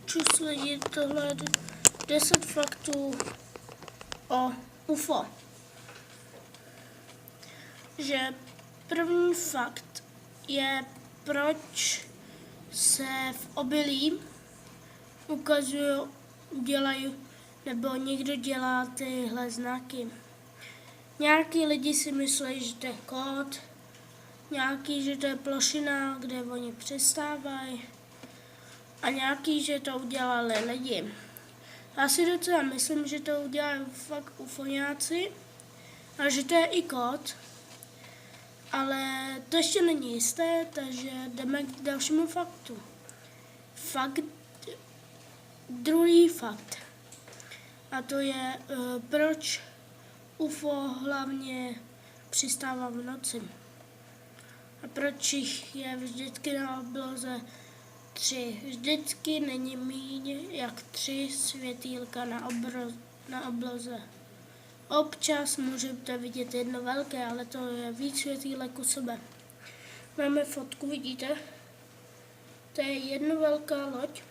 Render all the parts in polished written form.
Čus lidi, tohle je 10 faktů o UFO. Že první fakt je, proč se v obilí dělají, nebo někdo dělá tyhle znaky. Nějaký lidi si myslí, že to je kód, nějaký, že to je plošina, kde oni přistávají, a nějaký, že to udělali lidi. Já si docela myslím, že to udělali fakt ufoňáci a že to je i kód, ale to ještě není jisté, takže jdeme k dalšímu faktu. Druhý fakt. A to je, proč UFO hlavně přistává v noci. A proč jich je vždycky na obloze 3. Vždycky není míň jak 3 světýlka na obloze. Občas můžete vidět jedno velké, ale to je víc světýlek u sebe. Máme fotku, vidíte? To je jedna velká loď,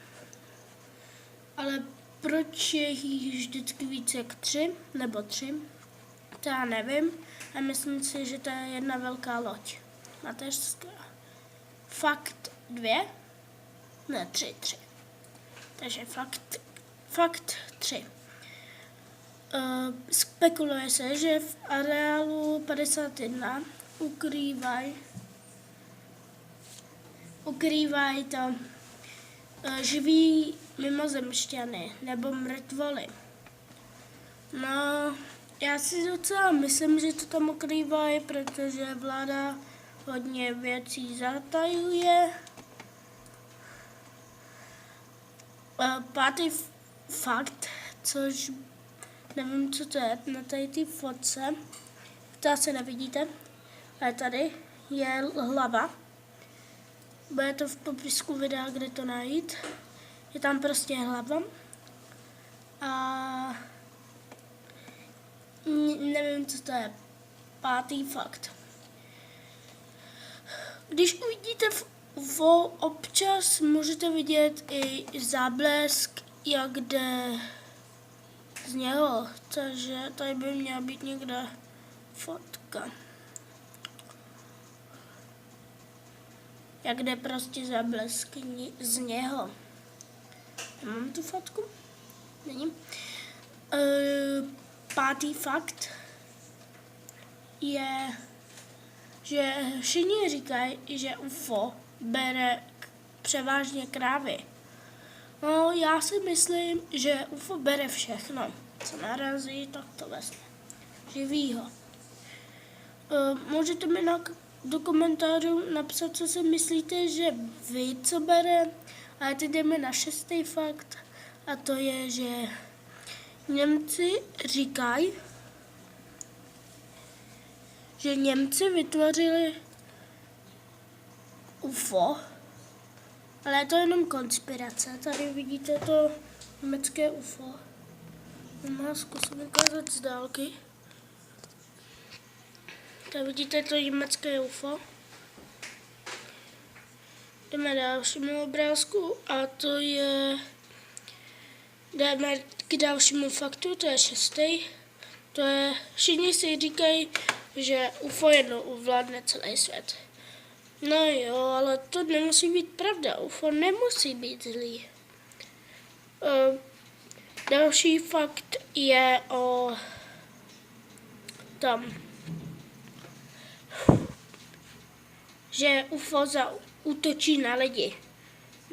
ale proč je jich vždycky víc jak 3 nebo 3? To já nevím a myslím si, že to je jedna velká loď. Mateřská. Fakt 2? Ne, 3. Takže fakt 3. Spekuluje se, že v areálu 51 ukrývají to živí mimozemšťany nebo mrtvoly. No, já si docela myslím, že to tam ukrývají, protože vláda hodně věcí zatajuje. Pátý fakt, což nevím, co to je, na tady té fotce, která se nevidíte, ale tady je hlava. Bude to v popisku videa, kde to najít. Je tam prostě hlava. A nevím, co to je. Pátý fakt. Když uvidíte UFO, občas můžete vidět i záblesk, jak jde z něho. Takže tady by měla být někde fotka. Jak jde prostě záblesk z něho. Mám tu fotku? Není. Pátý fakt je, že všichni říkají, že UFO bere převážně krávy. No, já si myslím, že UFO bere všechno, co narazí, tak to vezme. Živýho. Můžete mi do komentářů napsat, co si myslíte, že vy co bere. A teď jdeme na 6. fakt, a to je, že Němci říkají, že Němci vytvořili UFO, ale je to jenom konspirace. Tady vidíte to německé UFO. Mám zkusím ukázat z dálky. Tady vidíte to německé UFO. Jdeme dalšímu obrázku a to je, jdeme k dalšímu faktu, to je 6. To je, všichni si říkají, že UFO jednou ovládne celý svět. No jo, ale to nemusí být pravda, UFO nemusí být zlý. Další fakt je o tom, že UFO útočí na lidi.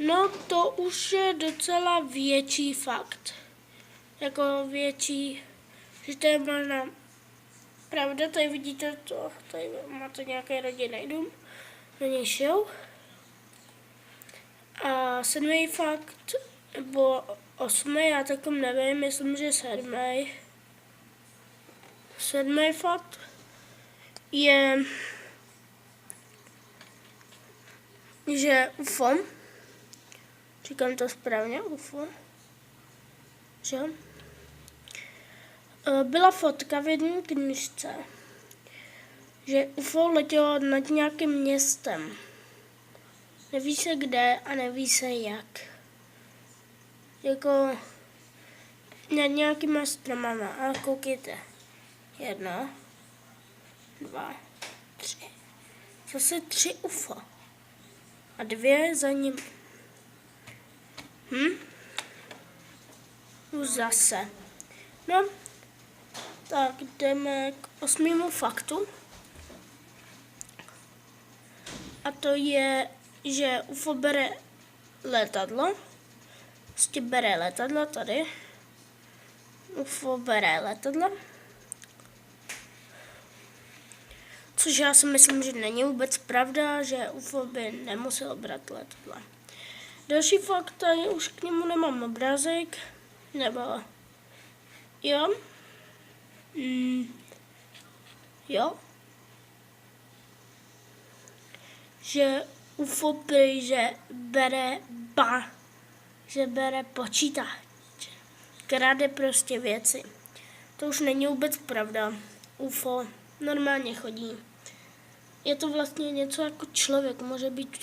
No to už je docela větší fakt. Jako větší, že to je možná pravda, tady vidíte to, tady máte nějaký rodinný dům, na něj šel. A 7. fakt, nebo 8, já takom nevím, myslím, že 7. 7. fakt je, že UFO, říkám to správně, UFO, že? Byla fotka v jedné knížce, že UFO letělo nad nějakým městem. Neví se kde a neví se jak. jako nad nějakýma stromama. A koukejte. 1, 2, 3. Zase 3 UFO. A 2 za ním. Už zase. No, tak jdeme k 8. faktu. A to je, že UFO bere letadlo. Prostě bere letadlo tady. UFO bere letadlo. Což já si myslím, že není vůbec pravda, že UFO by nemuselo brát letadla. Další fakt, tady už k němu nemám obrázek, nebo jo, jo, že UFO prý, že bere počítač, krade prostě věci. To už není vůbec pravda. UFO normálně chodí. Je to vlastně něco jako člověk, může být